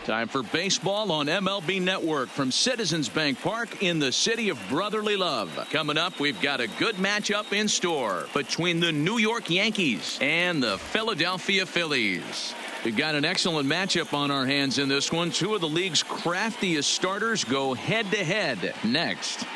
Time for baseball on MLB Network from Citizens Bank Park in the city of brotherly love. Coming up, we've got a good matchup in store between the New York Yankees and the Philadelphia Phillies. We've got an excellent matchup on our hands in this one. Two of the league's craftiest starters go head-to-head next.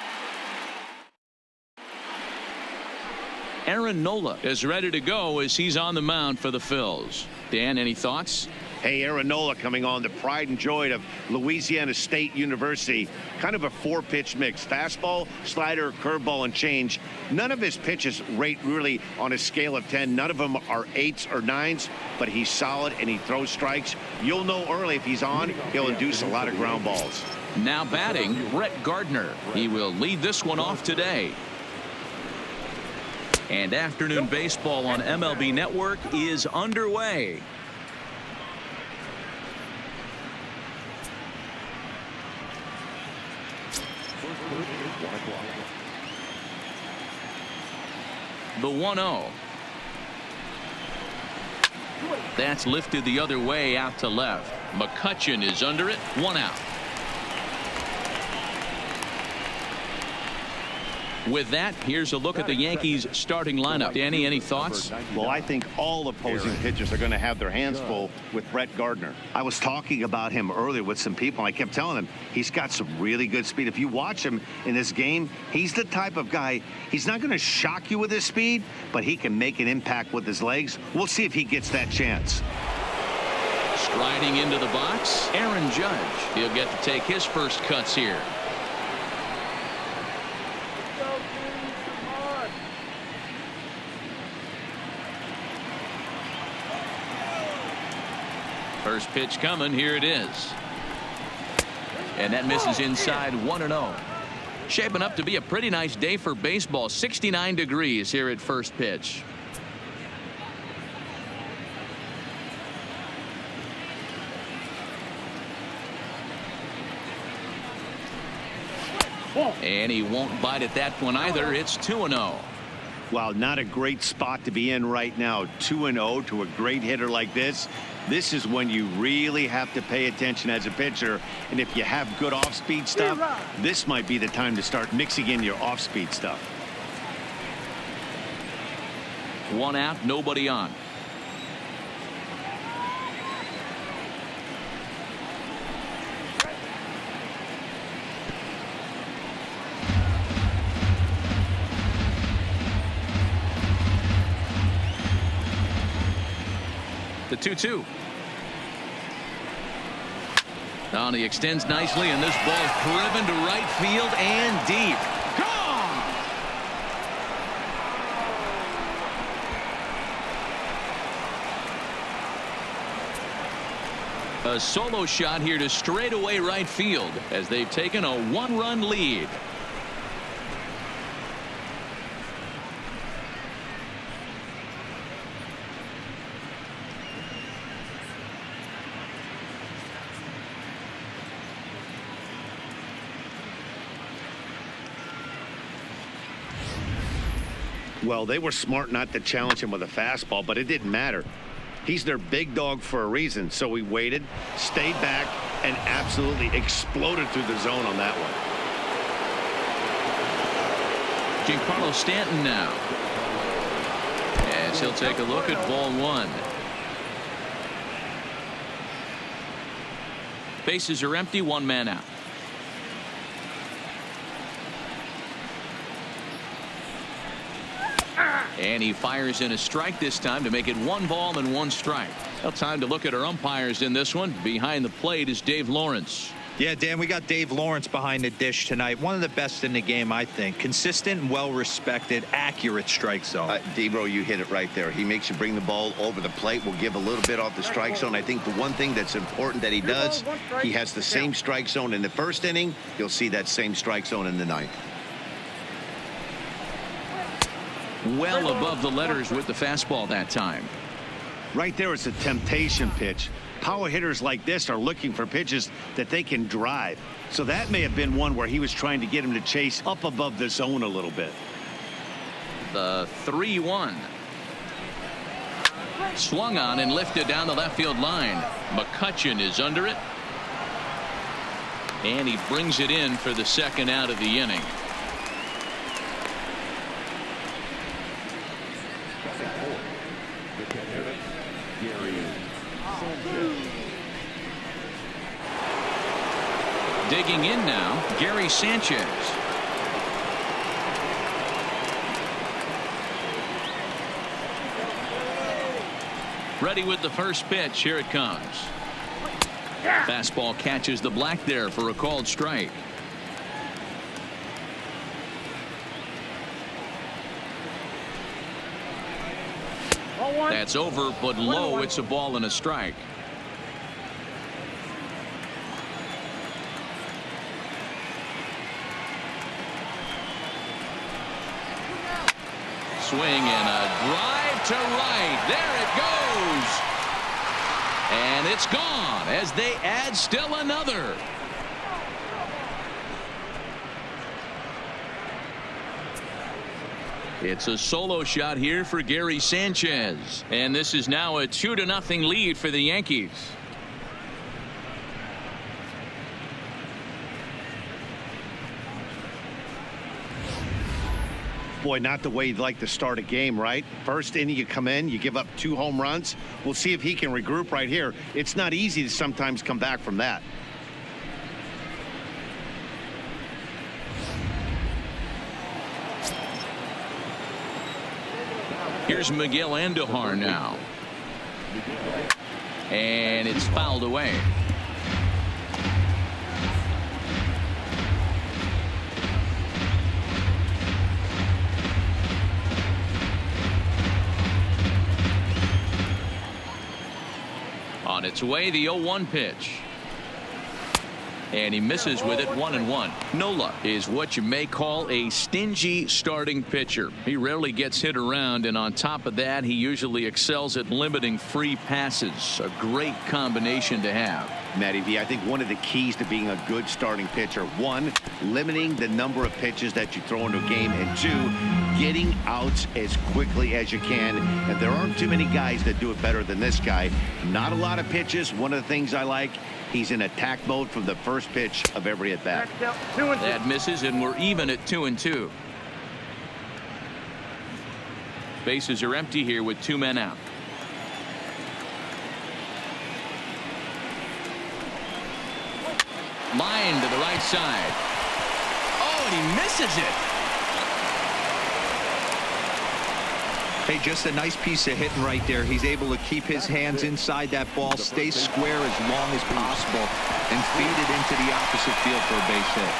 Aaron Nola is ready to go as he's on the mound for the Phils. Dan, any thoughts? Hey, Aaron Nola coming on, the pride and joy of Louisiana State University. Kind of a four-pitch mix. Fastball, slider, curveball, and change. None of his pitches rate really on a scale of 10. None of them are 8s or 9s, but he's solid and he throws strikes. You'll know early if he's on, he'll induce a lot of ground balls. Now batting, Brett Gardner. He will lead this one off today. And afternoon baseball on MLB Network is underway. The 1-0. That's lifted the other way out to left. McCutchen is under it. 1 out. With that, here's a look at the Yankees starting lineup. Danny, any thoughts? Well, I think all opposing pitchers are going to have their hands full with Brett Gardner. I was talking about him earlier with some people. I kept telling them he's got some really good speed. If you watch him in this game, he's the type of guy, he's not going to shock you with his speed, but he can make an impact with his legs. We'll see if he gets that chance. Striding into the box, Aaron Judge. He'll get to take his first cuts here. First pitch coming. Here it is. And that misses inside. 1-0. Shaping up to be a pretty nice day for baseball. 69 degrees here at first pitch. And he won't bite at that one either. It's 2-0. Wow, not a great spot to be in right now. 2-0 to a great hitter like this. This is when you really have to pay attention as a pitcher. And if you have good off-speed stuff, this might be the time to start mixing in your off-speed stuff. 1 out, nobody on. The 2-2. Now he extends nicely, and this ball is driven to right field and deep. Gone! A solo shot here to straightaway right field as they've taken a 1-run lead. Well, they were smart not to challenge him with a fastball, but it didn't matter. He's their big dog for a reason, so he waited, stayed back, and absolutely exploded through the zone on that one. Giancarlo Stanton now, as he'll take a look at ball 1. Bases are empty, 1 man out. And he fires in a strike this time to make it 1 ball and 1 strike. Well, time to look at our umpires in this one. Behind the plate is Dave Lawrence. Yeah, Dan, we got Dave Lawrence behind the dish tonight. One of the best in the game, I think. Consistent and well-respected, accurate strike zone. D-Bro, you hit it right there. He makes you bring the ball over the plate. Will give a little bit off the strike zone. I think the one thing that's important that he does, he has the same strike zone in the first inning. You'll see that same strike zone in the 9th. Well above the letters with the fastball that time. Right there, it's a temptation pitch. Power hitters like this are looking for pitches that they can drive. So that may have been one where he was trying to get him to chase up above the zone a little bit. The 3-1. Swung on and lifted down the left field line. McCutchen is under it. And he brings it in for the second out of the inning. Digging in now, Gary Sanchez. Ready with the first pitch. Here it comes. Fastball catches the black there for a called strike. That's over, but low. It's a ball and a strike. Swing and a drive to right. There it goes. And it's gone as they add still another. It's a solo shot here for Gary Sanchez. And this is now a 2-0 lead for the Yankees. Boy, not the way you'd like to start a game, right? First inning, you come in, you give up 2 home runs. We'll see if he can regroup right here. It's not easy to sometimes come back from that. Here's Miguel Andujar now. And it's fouled away. On its way, the 0-1 pitch. And he misses with it, 1-1. Nola is what you may call a stingy starting pitcher. He rarely gets hit around, and on top of that, he usually excels at limiting free passes. A great combination to have. Matty V, I think one of the keys to being a good starting pitcher, 1, limiting the number of pitches that you throw into a game, and 2, getting outs as quickly as you can. And there aren't too many guys that do it better than this guy. Not a lot of pitches. One of the things I like, he's in attack mode from the first pitch of every at bat. That misses, and we're even at 2-2. Bases are empty here with 2 men out. Line to the right side. Oh, and he misses it. Hey, just a nice piece of hitting right there. He's able to keep his hands inside that ball, stay square as long as possible, and feed it into the opposite field for a base hit.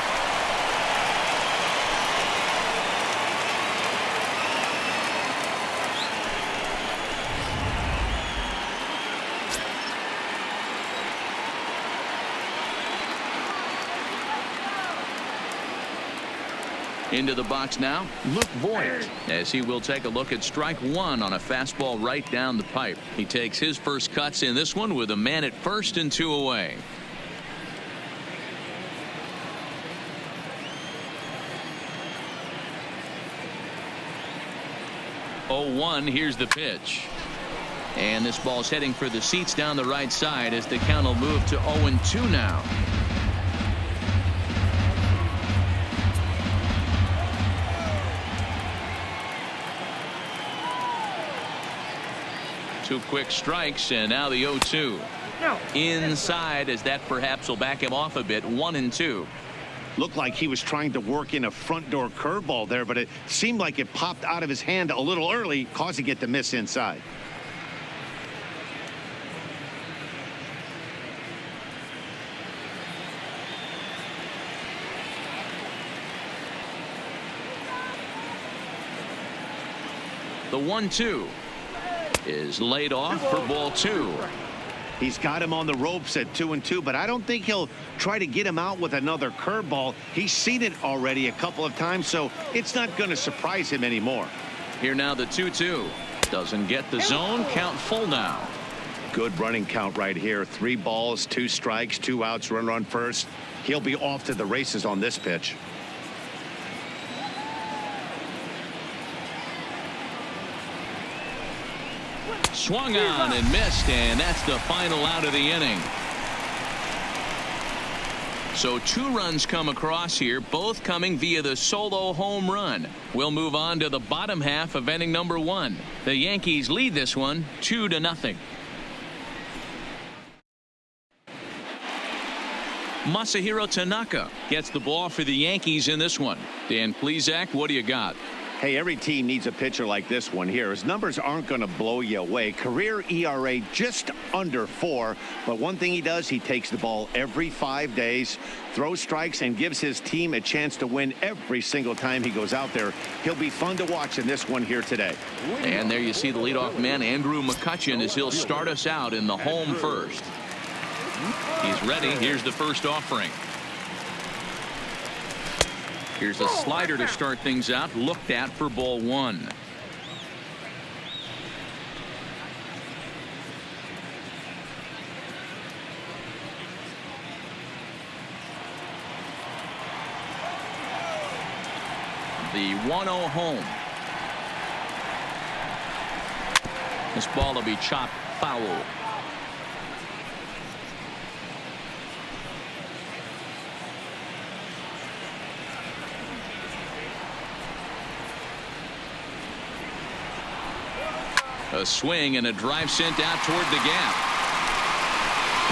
Into the box now, Luke Voigt, as he will take a look at strike 1 on a fastball right down the pipe. He takes his first cuts in this one with a man at first and 2 away. Oh, 1, here's the pitch. And this ball's heading for the seats down the right side as the count will move to 0-2 now. Two quick strikes, and now the 0-2. Inside, as that perhaps will back him off a bit. 1-2. Looked like he was trying to work in a front door curveball there, but it seemed like it popped out of his hand a little early, causing it to miss inside. The 1-2 is laid off for ball 2. He's got him on the ropes at 2-2, but I don't think he'll try to get him out with another curveball. He's seen it already a couple of times, so it's not going to surprise him anymore. Here now the 2-2. Doesn't get the zone. Count full now. Good running count right here. 3 balls, 2 strikes, 2 outs, runner on first. He'll be off to the races on this pitch. Swung on and missed, and that's the final out of the inning. So 2 runs come across here, both coming via the solo home run. We'll move on to the bottom half of inning number 1. The Yankees lead this one 2-0. Masahiro Tanaka gets the ball for the Yankees in this one. Dan Plesac, what do you got? Hey, every team needs a pitcher like this one here. His numbers aren't going to blow you away. Career ERA just under 4. But one thing he does, he takes the ball every 5 days, throws strikes, and gives his team a chance to win every single time he goes out there. He'll be fun to watch in this one here today. And there you see the leadoff man, Andrew McCutchen, as he'll start us out in the home first. He's ready. Here's the first offering. Here's a slider to start things out, looked at for ball 1. The 1-0 home. This ball will be chopped foul. A swing and a drive sent out toward the gap.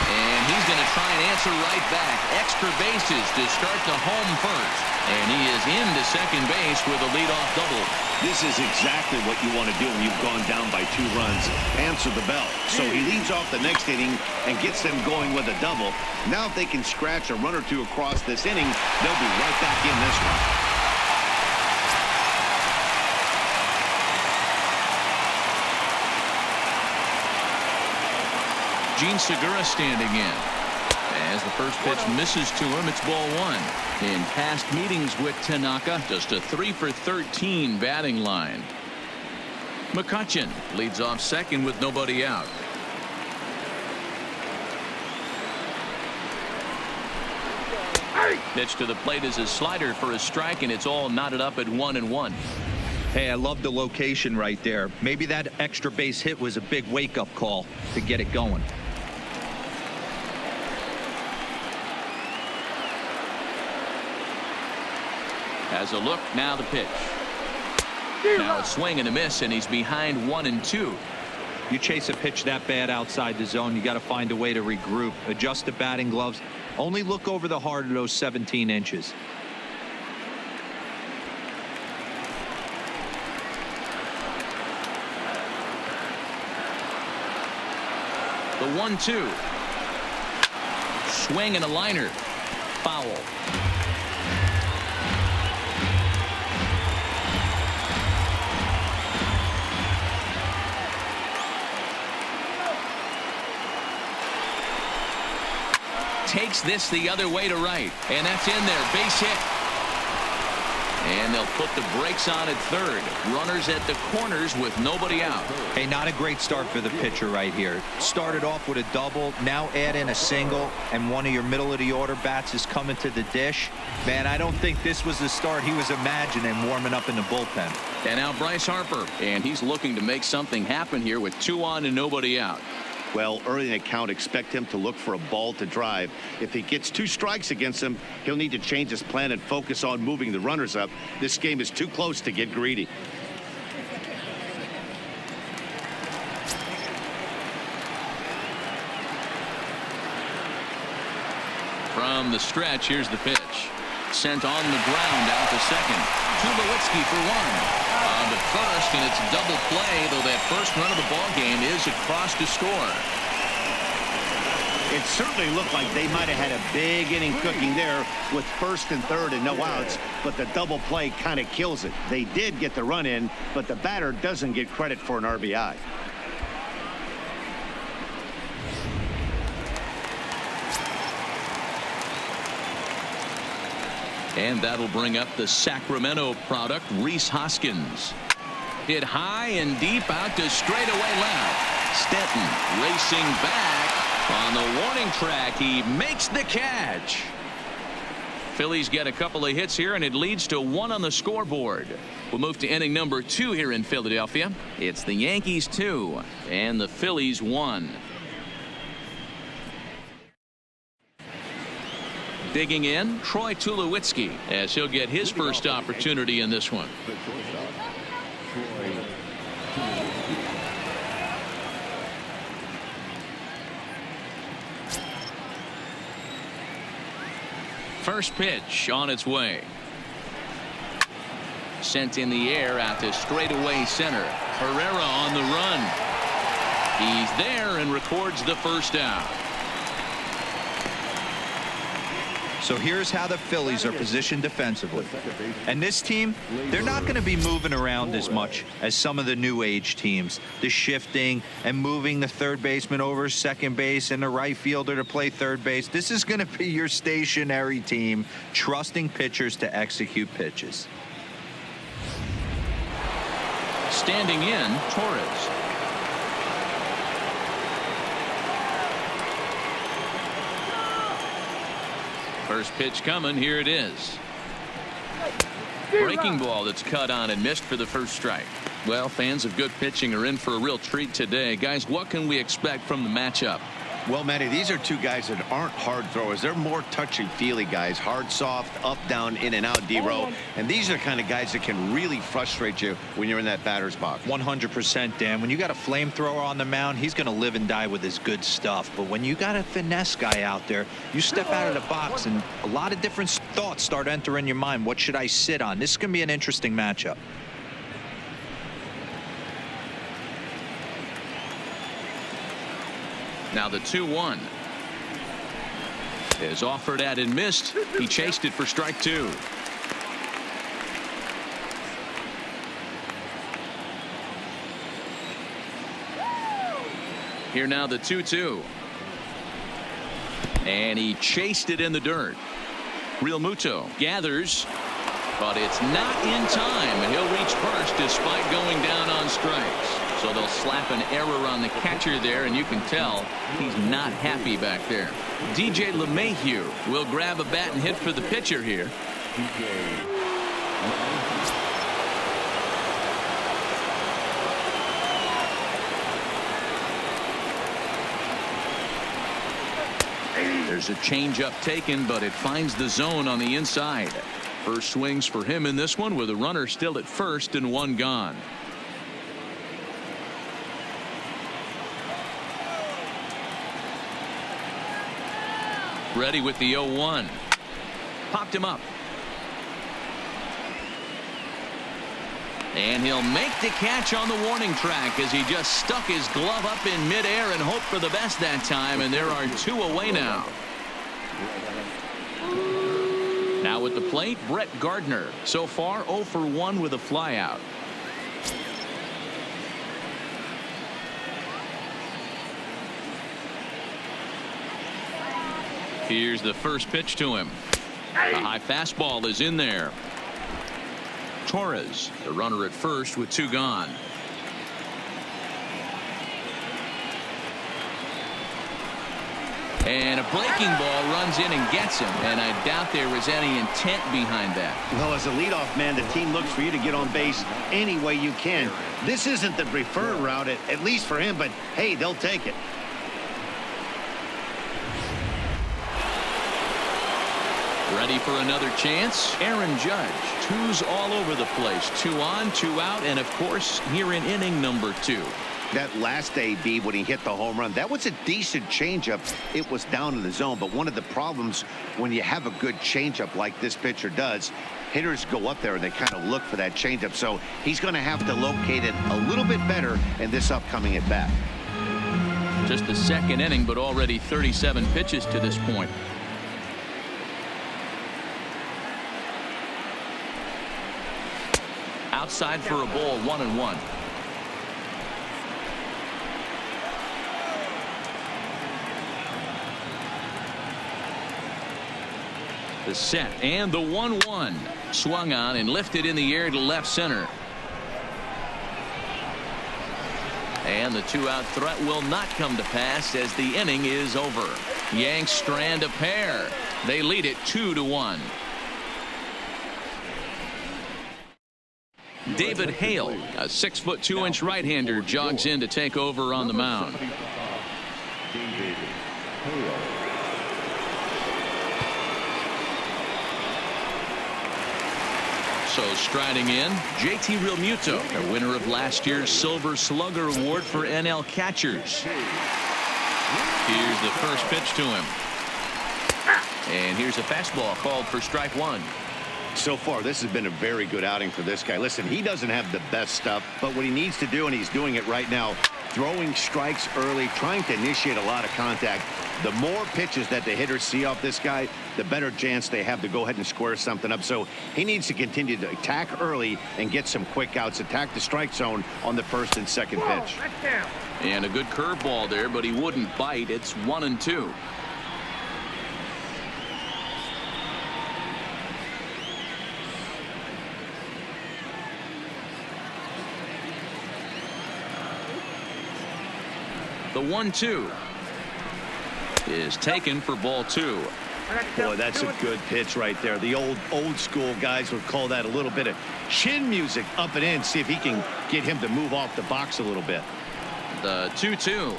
And he's going to try and answer right back. Extra bases to start the home first. And he is into second base with a leadoff double. This is exactly what you want to do when you've gone down by 2 runs. Answer the bell. So he leads off the next inning and gets them going with a double. Now if they can scratch a run or 2 across this inning, they'll be right back in this one. Gene Segura standing in. As the first pitch misses to him, it's ball 1. In past meetings with Tanaka, just a 3 for 13 batting line. McCutchen leads off second with nobody out. Pitch to the plate is a slider for a strike, and it's all knotted up at 1-1. Hey, I love the location right there. Maybe that extra base hit was a big wake-up call to get it going. As a look, now the pitch. Now a swing and a miss, and he's behind 1-2. You chase a pitch that bad outside the zone, you got to find a way to regroup, adjust the batting gloves. Only look over the heart of those 17 inches. The 1-2. Swing and a liner. Foul. Takes this the other way to right, and that's in there. Base hit. And they'll put the brakes on at third. Runners at the corners with nobody out. Hey, not a great start for the pitcher right here. Started off with a double, now add in a single, and one of your middle of the order bats is coming to the dish. Man, I don't think this was the start he was imagining warming up in the bullpen. And now Bryce Harper, and he's looking to make something happen here with 2 on and nobody out. Well, early in the count, expect him to look for a ball to drive. If he gets 2 strikes against him, he'll need to change his plan and focus on moving the runners up. This game is too close to get greedy. From the stretch, here's the pitch. Sent on the ground out to second. Tulowitzki for 1. On to first, and it's a double play, though that first run of the ball game is across to score. It certainly looked like they might have had a big inning cooking there with first and third and no outs, but the double play kind of kills it. They did get the run in, but the batter doesn't get credit for an RBI. And that'll bring up the Sacramento product, Rhys Hoskins. Hit high and deep out to straightaway left. Stanton racing back on the warning track. He makes the catch. Phillies get a couple of hits here, and it leads to 1 on the scoreboard. We'll move to inning number 2 here in Philadelphia. It's the Yankees 2 and the Phillies 1. Digging in, Troy Tulowitzki, as he'll get his first opportunity in this one. First pitch on its way. Sent in the air out to straightaway center. Herrera on the run. He's there and records the first out. So here's how the Phillies are positioned defensively. And this team, they're not going to be moving around as much as some of the new age teams. The shifting and moving the third baseman over second base and the right fielder to play third base. This is going to be your stationary team, trusting pitchers to execute pitches. Standing in, Torres. First pitch coming. Here it is. Breaking ball that's cut on and missed for the first strike. Well, fans of good pitching are in for a real treat today. Guys, what can we expect from the matchup? Well, Matty, these are two guys that aren't hard throwers. They're more touchy-feely guys. Hard, soft, up, down, in and out, D-row. And these are the kind of guys that can really frustrate you when you're in that batter's box. 100%, Dan. When you got a flamethrower on the mound, he's going to live and die with his good stuff. But when you got a finesse guy out there, you step out of the box and a lot of different thoughts start entering your mind. What should I sit on? This is going to be an interesting matchup. Now the 2-1 is offered at and missed. He chased it for strike two. Here now the 2-2. And he chased it in the dirt. Real Muto gathers, but it's not in time. He'll reach first despite going down on strikes. So they'll slap an error on the catcher there, and you can tell he's not happy back there. DJ LeMahieu will grab a bat and hit for the pitcher here. There's a changeup taken, but it finds the zone on the inside. First swings for him in this one with a runner still at first and one gone. Ready with the 0-1. Popped him up. And he'll make the catch on the warning track as he just stuck his glove up in midair and hoped for the best that time. And there are two away now. Now at the plate, Brett Gardner. So far 0 for 1 with a flyout. Here's the first pitch to him. The high fastball is in there. Torres, the runner at first with two gone. And a breaking ball runs in and gets him. And I doubt there was any intent behind that. Well, as a leadoff man, the team looks for you to get on base any way you can. This isn't the preferred route, at least for him, but hey, they'll take it. Ready for another chance. Aaron Judge. Twos all over the place. 2 on, 2 out, and of course here in inning number 2. That last AB when he hit the home run, that was a decent changeup. It was down in the zone, but one of the problems when you have a good changeup like this pitcher does, hitters go up there and they kind of look for that changeup. So he's going to have to locate it a little bit better in this upcoming at bat. Just the second inning, but already 37 pitches to this point. Outside for a ball, 1-1. The set and the 1-1 swung on and lifted in the air to left center. And the 2-out threat will not come to pass as the inning is over. Yanks strand a pair. They lead it 2-1. David Hale, a 6'2" right-hander, jogs in to take over on the mound. Also striding in, JT Realmuto, the winner of last year's Silver Slugger Award for NL catchers. Here's the first pitch to him. And here's a fastball called for strike one. So far, this has been a very good outing for this guy. Listen, he doesn't have the best stuff, but what he needs to do, and he's doing it right now, throwing strikes early, trying to initiate a lot of contact. The more pitches that the hitters see off this guy, the better chance they have to go ahead and square something up. So he needs to continue to attack early and get some quick outs, attack the strike zone on the first and second pitch. And a good curveball there, but he wouldn't bite. It's 1-2. The 1-2 is taken for ball two. Boy, that's a good pitch right there. The old school guys would call that a little bit of chin music up and in. See if he can get him to move off the box a little bit. The 2-2.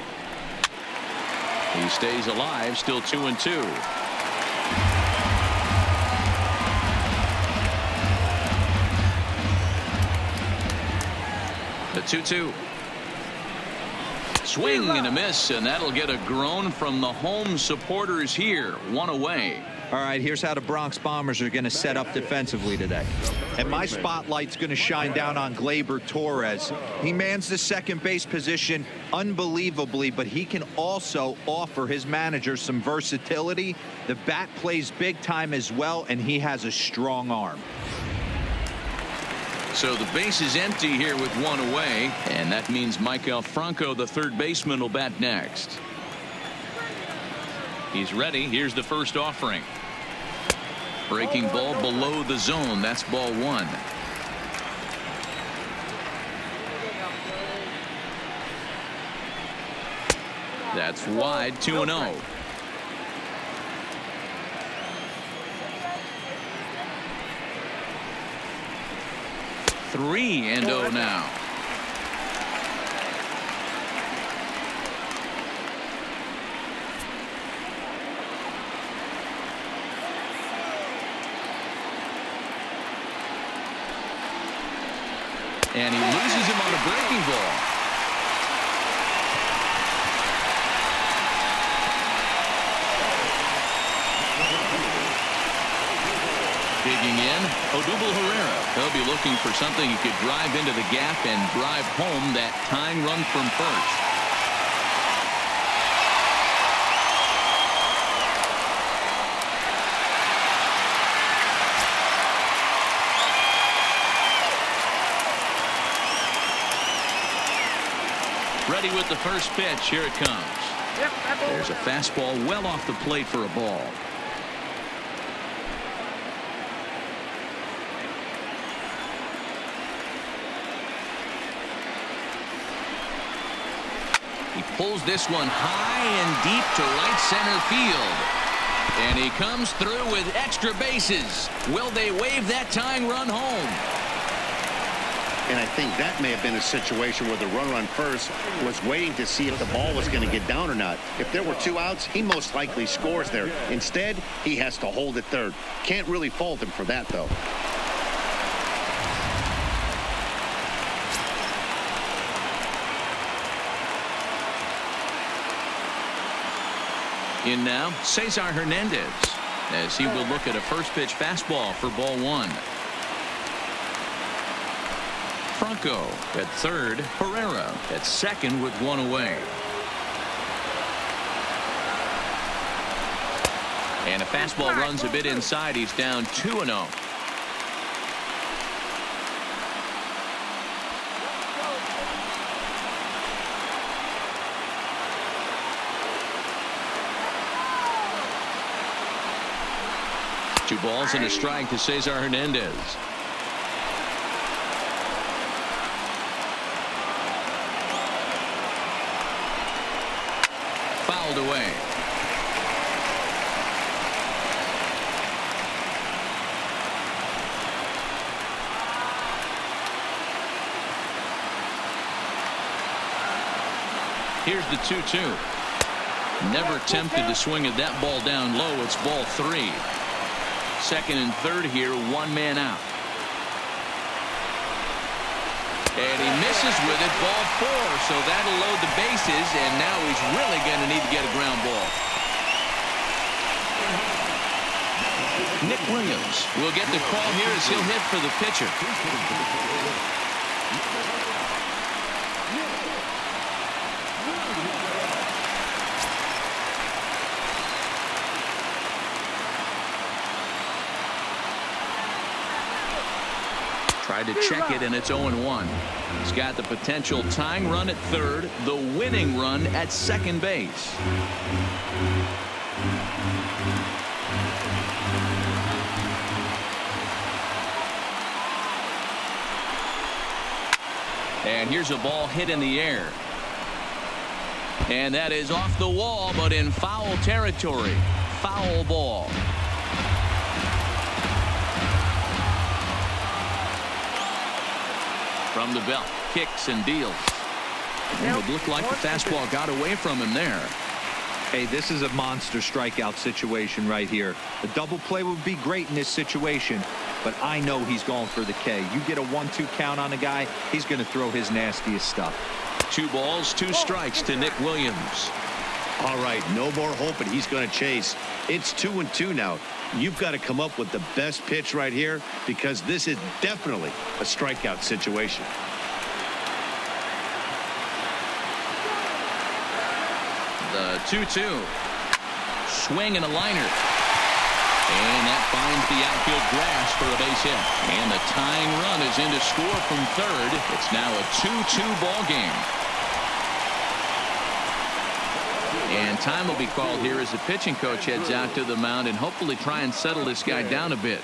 He stays alive, still 2-2. The 2-2. Swing and a miss, and that'll get a groan from the home supporters here. One away. All right, here's how the Bronx Bombers are going to set up defensively today. And my spotlight's going to shine down on Gleyber Torres. He mans the second base position unbelievably, but he can also offer his manager some versatility. The bat plays big time as well, and he has a strong arm. So the base is empty here with one away, and that means Michael Franco, the third baseman, will bat next. He's ready. Here's the first offering. Breaking ball below the zone. That's ball one. That's wide. 2-0. Three and 0 now. And he loses him on a breaking ball. Digging in, Odubel Herrera. They'll be looking for something he could drive into the gap and drive home that tying run from first. Ready with the first pitch. Here it comes. There's a fastball well off the plate for a ball. He pulls this one high and deep to right center field. And he comes through with extra bases. Will they wave that tying run home? And I think that may have been a situation where the runner on first was waiting to see if the ball was going to get down or not. If there were two outs, he most likely scores there. Instead, he has to hold it third. Can't really fault him for that, though. In now, Cesar Hernandez, as he will look at a first pitch fastball for ball one. Franco at third, Herrera at second with one away. And a fastball runs a bit inside. He's down 2-0. Two balls and a strike to Cesar Hernandez. Fouled away. Here's the 2-2. Never tempted to swing at that ball down low. It's ball three. Second and third here, one man out. And he misses with it, ball 4, so that'll load the bases, and now he's really going to need to get a ground ball. Nick Williams will get the call here as he'll hit for the pitcher. Tried to check it, and it's 0-1. He's got the potential tying run at third, the winning run at second base. And here's a ball hit in the air. And that is off the wall, but in foul territory. Foul ball. From the belt, kicks and deals. And it looked like the fastball got away from him there. Hey, this is a monster strikeout situation right here. A double play would be great in this situation, but I know he's going for the K. You get a 1-2 count on a guy, he's going to throw his nastiest stuff. 2 balls, 2 strikes to Nick Williams. All right, no more hoping he's going to chase. It's 2-2 now. You've got to come up with the best pitch right here, because this is definitely a strikeout situation. The 2-2. Swing and a liner. And that finds the outfield grass for a base hit. And the tying run is in to score from third. It's now a 2-2 ball game. And time will be called here as the pitching coach heads out to the mound and hopefully try and settle this guy down a bit.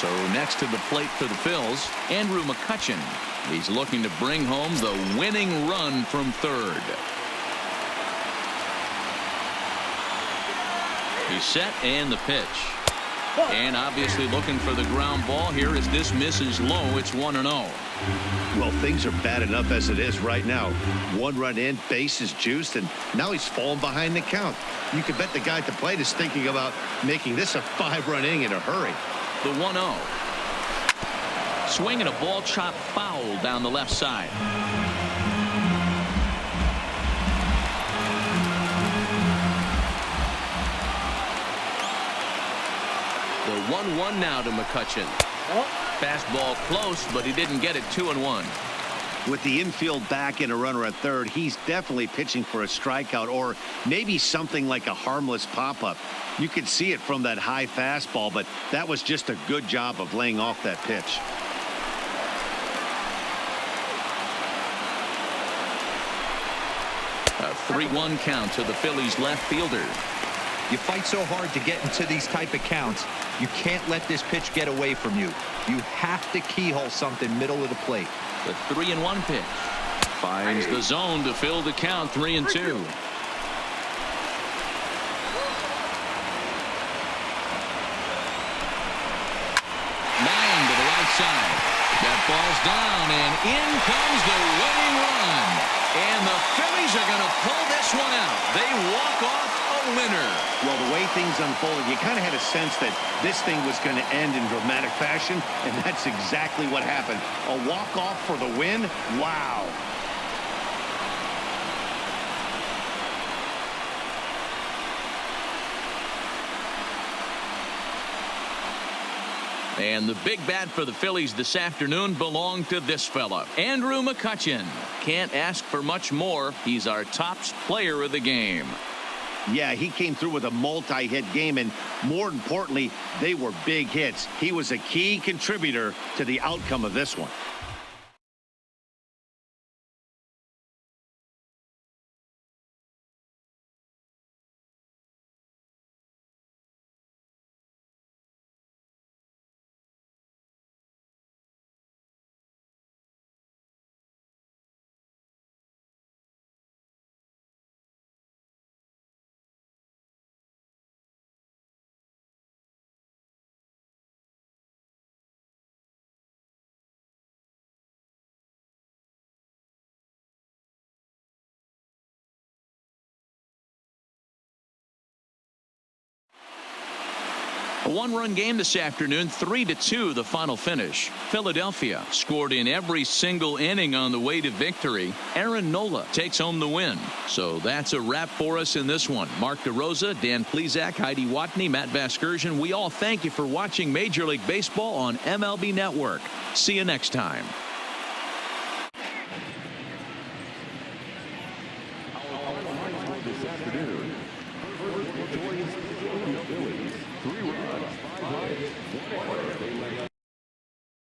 So next to the plate for the Phillies, Andrew McCutchen. He's looking to bring home the winning run from third. He's set, and the pitch. And obviously looking for the ground ball here as this misses low. It's 1-0. Well, things are bad enough as it is right now. 1 run in, base is juiced, and now he's falling behind the count. You could bet the guy at the plate is thinking about making this a 5-run inning in a hurry. The 1-0. Swing and a ball chopped foul down the left side. The 1-1 now to McCutchen. Fastball close, but he didn't get it. 2-1. With the infield back and a runner at third, he's definitely pitching for a strikeout or maybe something like a harmless pop-up. You could see it from that high fastball, but that was just a good job of laying off that pitch. A 3-1 count to the Phillies left fielder. You fight so hard to get into these type of counts. You can't let this pitch get away from you. You have to keyhole something middle of the plate. The 3-1 pitch finds the zone to fill the count. 3-2. 9 to the right side. That ball's down, and in comes the winning run. And the Phillies are going to pull this one out. They walk off a winner. Well, the way things unfolded, you kind of had a sense that this thing was going to end in dramatic fashion, and that's exactly what happened. A walk-off for the win? Wow. And the big bat for the Phillies this afternoon belonged to this fella, Andrew McCutchen. Can't ask for much more. He's our top player of the game. Yeah, he came through with a multi-hit game, and more importantly, they were big hits. He was a key contributor to the outcome of this one. A one-run game this afternoon, 3-2 the final finish. Philadelphia scored in every single inning on the way to victory. Aaron Nola takes home the win. So that's a wrap for us in this one. Mark DeRosa, Dan Plezak, Heidi Watney, Matt Vasgersian. We all thank you for watching Major League Baseball on MLB Network. See you next time. This afternoon, Phillies, 3 runs, 5 hits, 1 error.